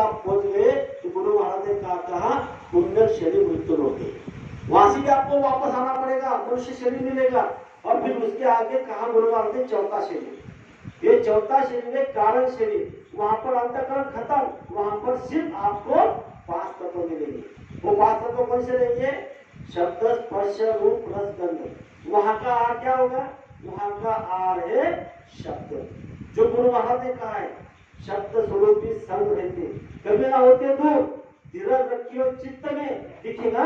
आप पहुंच गए तो गुरु महाराज ने कहा पुण्य शरीर मृत्यु होते, वहां से भी आपको वापस आना पड़ेगा, मनुष्य शरीर मिलेगा। और फिर उसके आगे कहा गुरु महाराज ने चौथा शरीर, ये चौथा शरीर है कारण शरीर, वहां पर अंतःकरण खत्म, वहां पर सिर्फ आपको 5 तत्व मिलेंगे। वो 5 तत्व कौन से रहेंगे? शब्द, स्पर्श, रूप, रस, गंध। वहां का आर क्या होगा? वहां का आर है शब्द। जो गुरु महाराज ने कहा है शब्द स्वरूपी संग रहते, कभी ना होते दूर, धीरज रखियो चित्त में, दिखेगा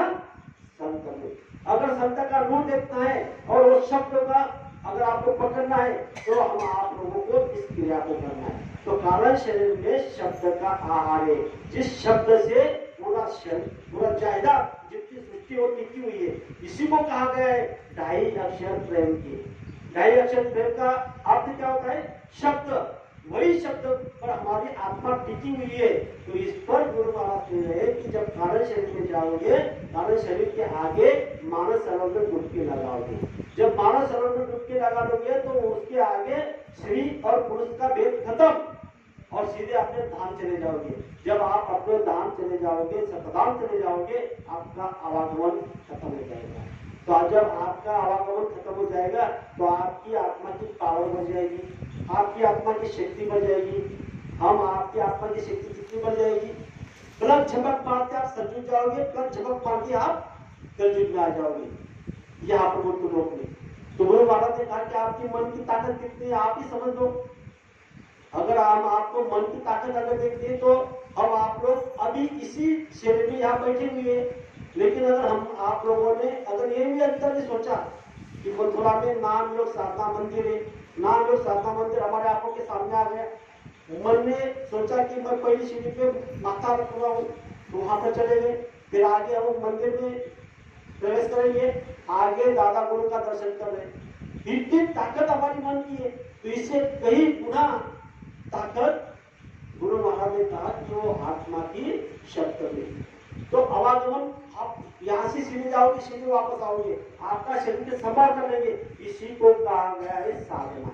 संत में। अगर संत का रूप देखना है और उस शब्द का अगर आपको पकड़ना है तो हम आप लोगों को इस क्रिया को करना है। तो कारण शरीर में शब्द का आहार है, जिस शब्द से पूरा शरीर, पूरा जायदाद जितनी सृष्टि और टिकी हुई है, इसी को कहा गया है ढाई अक्षर प्रेम की। ढाई अक्षर प्रेम का अर्थ क्या होता है? शब्द, वही शब्द पर हमारी आत्मा टिकी हुई है। तो इस पर गुरु महाराज कह रहे हैं कि जब कारण शरीर में जाओगे, कारण शरीर के आगे मानस सरोवर में डुबकी लगाओगे। जब मानस सरोवर में डुबकी लगा दोगे तो उसके आगे स्त्री और पुरुष का भेद खत्म और सीधे अपने धाम चले जाओगे। जब आप अपने धाम चले जाओगे, सतधाम चले जाओगे, आपका आवागमन खत्म हो जाएगा। तो जब आपका आवागमन खत्म हो जाएगा तो आपकी आत्मा की पावर बढ़ जाएगी, आपकी आत्मा की शक्ति बढ़ जाएगी। हम आपकी आत्मा की शक्ति कितनी बढ़ जाएगी? पलक झपक मारते आप सतयुग जाओगे, पलक झपक मारते आप कलयुग में आ जाओगे। यहाँ पर गुरु लोक में तो गुरु महाराज ने कहा कि आपकी मन की ताकत कितनी है आप ही समझ लो। अगर हम आपको मन की ताकत अगर देखते हैं तो हम आप लोग अभी इसी शरीर में यहाँ बैठे हुए हैं, लेकिन अगर हम आप लोगों ने अगर ये भी अंतर नहीं सोचा कि मथुरा में नाम योग साधना मंदिर है, नाम योग साधना मंदिर हमारे आंखों के सामने आ गया, मन ने सोचा कि मैं पहली सीढ़ी पे माथा रखूंगा हूँ, तो वहां पर चले गए। फिर आगे हम मंदिर में प्रवेश करेंगे, आगे दादा गुरु का दर्शन कर रहे हैं। इतनी ताकत हमारी मन की है, तो इससे कई गुना ताकत गुरु महाराज ने कहा कि वो आत्मा की शब्द में। तो आवागमन आप यहाँ से सीधे जाओगे, सीधे वापस आओगे, आपका शरीर के संभाल कर लेंगे, इसी को कहा गया है साधना।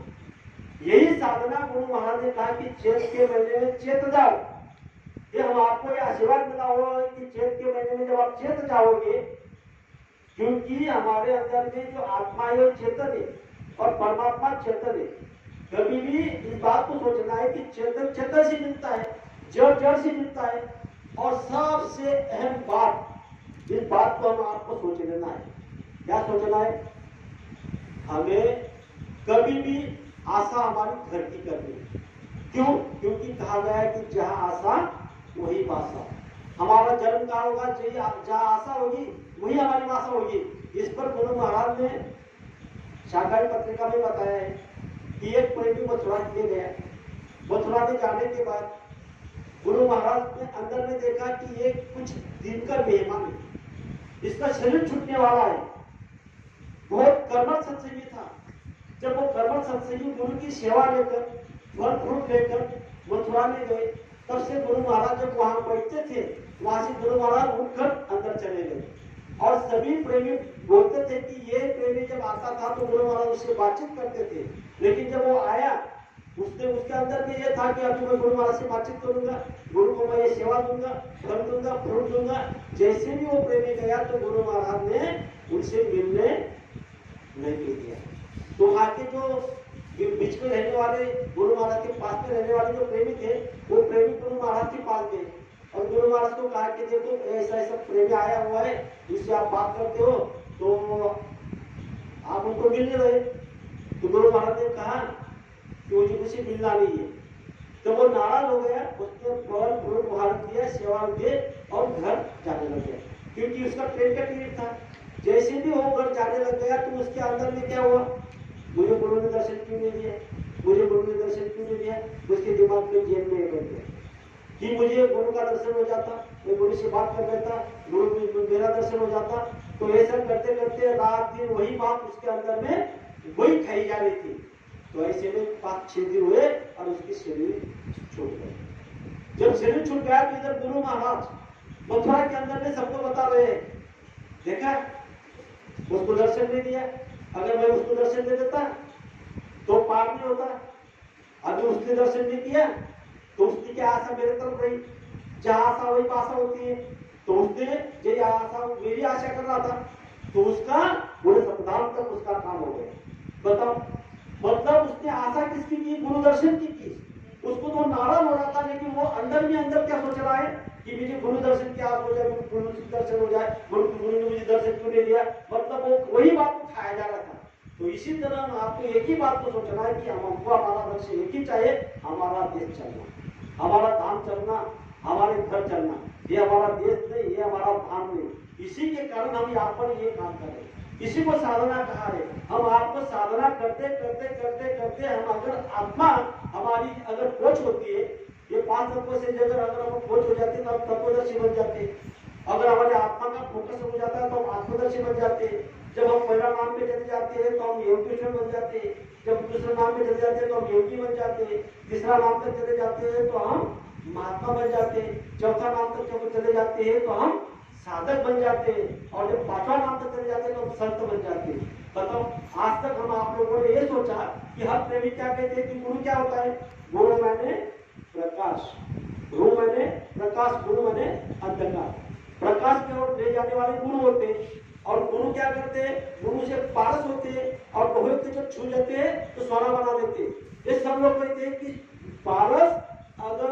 यही साधना गुरु महाराज ने कहा कि चैत के महीने में चेत जाओ। ये हम आपको ये आशीर्वाद मिला हुआ कि चैत के महीने में जब आप चेत जाओगे, क्योंकि हमारे अंदर में जो आत्मा है वो चेतन है और परमात्मा चेतन है। कभी भी इस बात को सोचना है कि चेतन चेतन से मिलता है, जड़ जड़ से मिलता है। और सबसे अहम बात, इस बात को हम आपको सोच लेना है। क्या सोचना है? हमें कभी भी आशा हमारी घर की करनी है। क्यों? क्योंकि कहा गया है कि जहां आशा वही वासा। हमारा जन्म कहाँ होगा? जहां आशा होगी वही हमारी वासा होगी। इस पर गुरु महाराज ने शाकाहारी पत्रिका में बताया है कि एक प्रेमी मथुरा ले गया। मथुरा में जाने के बाद गुरु महाराज ने अंदर में देखा कि ये कुछ दिन का मेहमान है, इसका शरीर छूटने वाला है। बहुत कर्मठ सत्संगी था। जब वो कर्मठ सत्संगी गुरु की सेवा लेकर, फल फ्रूट लेकर मथुरा में गए, तब से गुरु महाराज जब वहां बैठते थे, वहां से गुरु महाराज उठकर अंदर चले गए। और सभी प्रेमी बोलते थे कि ये प्रेमी जब आता था तो गुरु महाराज उससे बातचीत करते थे, लेकिन जब वो आया उसके अंदर में ये था कि अभी मैं गुरु महाराज से बातचीत करूंगा, गुरु को मैं ये सेवा दूंगा, फल दूंगा, फ्रूट दूंगा। जैसे भी वो प्रेमी गया तो गुरु महाराज ने उनसे मिलने नहीं दिया। तो वहां के जो बीच में रहने वाले, गुरु महाराज के पास में रहने वाले जो प्रेमी थे, वो प्रेमी गुरु महाराज के पास गए और गुरु महाराज को कहा कि देखो ऐसा ऐसा प्रेमी आया हुआ है, जिससे आप बात करते हो, तो आप उनको मिलने रहे। तो गुरु महाराज ने कहा कि मुझे किसी मिलना नहीं है। तो वो नाराज हो गया, उसने फल फ्रूट उधार दिया, सेवा दिए और घर जाने लग गया, क्योंकि उसका ट्रेन का टिकट था। जैसे भी वो घर जाने लग गया तो उसके अंदर में क्या हुआ? मुझे गुरु ने दर्शन क्यों नहीं दिया, मुझे गुरु ने दर्शन क्यों नहीं दिया? उसके दिमाग में जेल में बैठ गया कि मुझे गुरु का दर्शन हो जाता, मैं गुरु से बात कर लेता, गुरु मेरा दर्शन हो जाता। तो ऐसा करते करते रात दिन वही बात उसके अंदर में वही खाई जा रही थी। तो ऐसे में 5-6 दिन हुए और उसकी शरीर छूट गई। जब शरीर छूट गया तो इधर गुरु महाराज मथुरा के अंदर में सबको बता रहे हैं, देखा उसको दर्शन नहीं दिया, अगर मैं उसको दर्शन दे देता तो पार नहीं होता। अभी उसने दर्शन नहीं किया तो उसकी क्या आशा मेरे तरफ रही? जहाँ आशा वही पाशा होती है। तो उसने ये आशा मेरी आशा कर रहा था, तो उसका पूरे सप्ताह तक उसका काम हो गया। बताओ, मतलब उसने आशा किसकी की? गुरु दर्शन की। उसको तो नाराज हो रहा था, लेकिन वो अंदर में अंदर क्या सोच रहा है कि मुझे गुरु दर्शन की आस हो जाए, गुरु दर्शन हो जाए, गुरु ने मुझे दर्शन क्यों नहीं दिया। मतलब वो वही बात को खाया जा रहा था। तो इसी तरह आपको एक ही बात को सोचना है कि हमको हमारा लक्ष्य एक ही चाहिए, हमारा देश चलना, हमारा धाम चलना, हमारे घर चलना। ये हमारा देश नहीं, ये हमारा धाम नहीं। इसी के कारण हम यहाँ पर ये काम कर रहे हैं। इसी को साधना कहा है। हम आपको साधना करते करते करते करते हम अगर आत्मा हमारी अगर खोज होती है, ये 5 तत्वों से अगर हम खोज हो जाती है तो हम तत्वदर्शी बन जाते हैं। अगर हमारे आत्मा का फोकस हो जाता है तो हम आत्मदर्शी बन जाते हैं। जब हम पहला नाम पे चले जाते हैं तो हम योगेश्वर बन जाते हैं। जब दूसरे नाम पे चले जाते हैं तो हम योगी बन जाते हैं। तीसरा नाम तक चले जाते हैं तो हम महात्मा बन जाते हैं। चौथा नाम तक जब चले जाते हैं तो हम साधक बन जाते हैं। और जब 5वां नाम तक चले जाते हैं तो हम संत बन जाते हैं। बताओ, आज तक हम आप लोगों ने ये सोचा कि हर प्रेमी क्या कहते हैं कि गुरु क्या होता है? गुरु माने प्रकाश, गुरु माने प्रकाश, गुरु माने अंधकार। प्रकाश की ओर ले जाने वाले गुरु होते हैं। और गुरु क्या करते हैं? गुरु से पारस होते हैं और लोहे को जब छू लेते हैं तो सोना बना देते हैं। ये सब लोग कहते हैं कि पारस अगर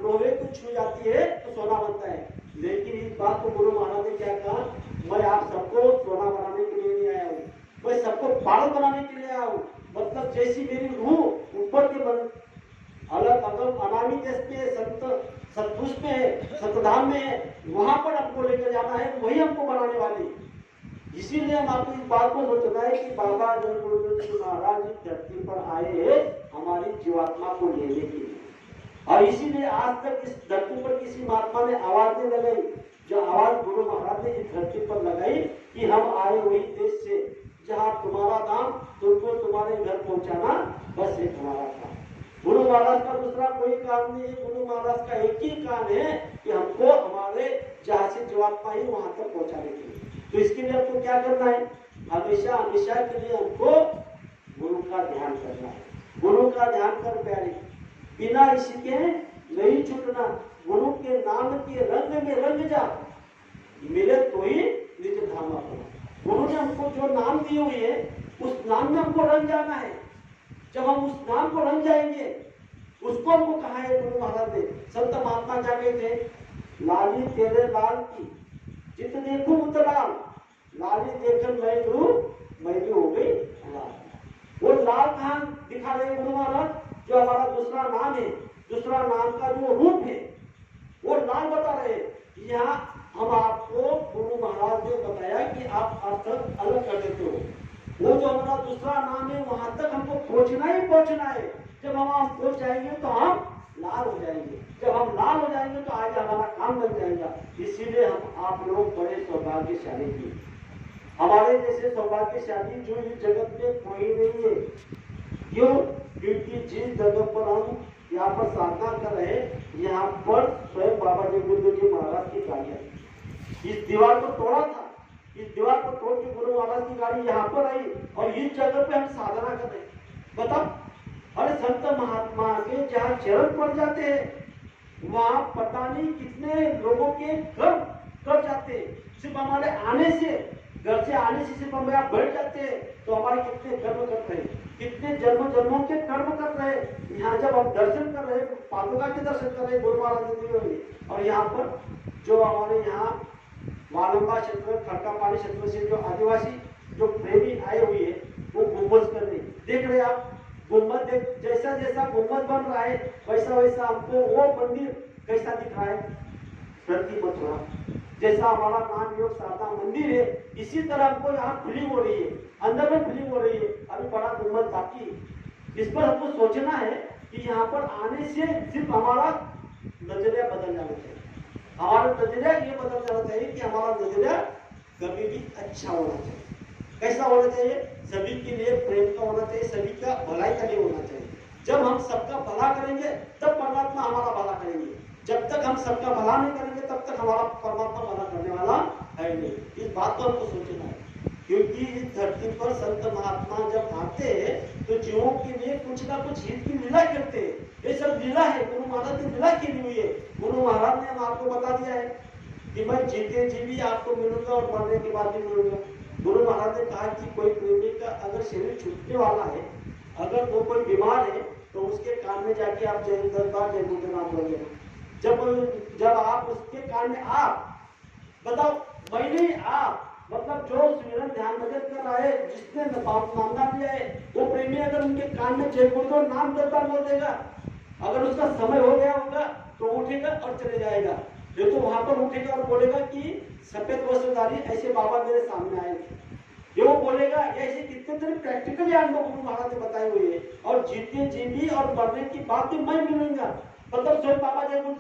लोहे को छू जाती है तो सोना बनता है। लेकिन इस बात को गुरु महाराज ने क्या कहा? मैं आप सबको सोना बनाने के लिए नहीं आया हूँ, मैं सबको पारस बनाने के लिए आया हूँ। मतलब जैसी मेरी रूह ऊपर के मन अलग अगम अनामी देश में सतपुरुष में है, सतधाम में है, वहां पर हमको लेकर जाना है, वही हमको बनाने वाले। इसीलिए हम आपको इस बात को सोचना है कि बाबा जन गुरुदेव जी महाराज इस धरती पर आए हैं हमारी जीवात्मा को लेने के लिए। और इसीलिए आज तक इस धरती पर किसी महात्मा ने आवाज नहीं लगाई जो आवाज गुरु महाराज ने इस धरती पर लगाई कि हम आए वही देश से जहाँ तुम्हारा दाम तुमको तुम्हारे घर पहुंचाना बस एक हमारा काम। गुरु महाराज का दूसरा कोई काम नहीं है। गुरु महाराज का एक ही काम है कि हमको हमारे जहाँ से जीवात्मा ही वहां तक पहुंचाने के लिए। तो इसके लिए हमको क्या करना है? हमेशा हमेशा के लिए हमको गुरु का ध्यान करना है। गुरु का ध्यान कर प्यारे, बिना इसके नहीं छूटना। गुरु के नाम के रंग में रंग जा, मिले तो ही निज धाम अपना। गुरु ने हमको जो नाम दिए हुए है उस नाम में हमको रंग जाना है। जब हम उस नाम को रंग जाएंगे, उसको हमको कहा है गुरु महाराज ने। संत महात्मा क्या कहते? लाली तेरे लाल की जित देखूं उत लाल, लाली देखकर मैं भी हो गई लाल। वो लाल कहां दिखा रहे गुरु महाराज? जो हमारा दूसरा नाम है, दूसरा नाम का जो रूप है वो लाल बता रहे हैं। यहाँ हम आपको गुरु महाराज ने बताया कि आप अर्थ अलग कर देते हो। वो जो हमारा दूसरा नाम है वहां तक हमको पहुंचना ही पहुंचना है। जब हम पहुंच जाएंगे तो हम लाल हो जाएंगे। जब हम लाल हो जाएंगे तो आज हमारा काम बन जाएगा। इसीलिए हम आप लोग बड़े सौभाग्यशाली थे। हमारे जैसे सौभाग्यशाली जो इस जगत में कोई नहीं है। क्यों? क्योंकि जिस जगह पर हम यहाँ पर साधना कर रहे हैं, यहाँ पर स्वयं बाबा जन गुरुदेव जी महाराज की गाड़ी आई। इस दीवार को तोड़ा था, इस दीवार को तोड़ के गुरु महाराज की गाड़ी यहाँ पर आई और इस जगह पे हम साधना कर रहे हैं। बताओ, अरे संत महात्मा के जहाँ चरण पड़ जाते हैं वहां पता नहीं कितने लोगों के कर्म कर जाते हैं। सिर्फ हमारे आने से, घर से आने से सिर्फ हम यहाँ बैठ जाते हैं तो हमारे कितने कर्म कर रहे हैं, कितने जन्म जन्मों के कर्म कर रहे हैं। यहाँ जब हम दर्शन कर रहे हैं, पादुका के दर्शन कर रहे हैं गुरु महाराज ने, और यहाँ पर जो हमारे यहाँ वालंबा क्षेत्र, खड़कापानी क्षेत्र से जो आदिवासी जो प्रेमी आए हुए हैं वो गुम्बद कर रहे हैं। देख रहे आप गुम्बद, जैसा जैसा गुम्बद बन रहा है वैसा वैसा हमको वो मंदिर कैसा दिख रहा है? धरती पर थोड़ा जैसा हमारा नाम योग साधना मंदिर है, इसी तरह हमको यहाँ फीलिंग हो रही है, अंदर में फीलिंग हो रही है। अभी बड़ा गुम्बद बाकी है। इस पर हमको सोचना है कि यहाँ पर आने से सिर्फ हमारा नजरिया बदल जाना चाहिए। हमारा नजरिया ये बदल जाना चाहिए कि हमारा नजरिया कभी भी अच्छा होना चाहिए। कैसा होना चाहिए? सभी के लिए प्रेम का होना चाहिए, सभी का भलाई का लिए होना चाहिए। जब हम सबका भला करेंगे तब परमात्मा हमारा भला करेंगे। जब तक हम सबका भला नहीं करेंगे तब तक हमारा परमात्मा भला करने वाला है नहीं। इस बात को हमको सोचना है। क्योंकि इस धरती पर संत महात्मा जब आते हैं तो जीवों के लिए कुछ ना कुछ हित की लीला करते हैं। ये सब लीला है, गुरु महाराज ने लीला की हुई है। गुरु महाराज ने हम आपको बता दिया है कि मैं जीते जी भी आपको मिलूंगा और मरने के बाद भी मिलूंगा। गुरु महाराज ने कहा कि कोई प्रेमी का अगर शरीर छूटने वाला है, अगर वो कोई बीमार है, तो उसके कान में जाके आप जय 10 बार जय भूतनाथ बोलिए। जब आप उसके कान में आप बताओ, मैंने आप मतलब जो सुमिरन ध्यान भजन कर रहा है, जिसने मांगा दिया है, वो प्रेमी अगर उनके कान में जय बोल दो, नाम 10 बार बोल देगा, अगर उसका समय हो गया होगा तो उठेगा और चले जाएगा। ये तो वहां पर उठेगा और बोलेगा कि सफेद वस्त्रधारी ऐसे बाबा मेरे सामने आए थे, ये वो बोलेगा। ऐसे कितने तरह प्रैक्टिकली अनुभव गुरु महाराज ने बताए हुए हैं। और जीते जी भी और मरने की बात भी मैं मिलूंगा, मतलब स्वयं बाबा जय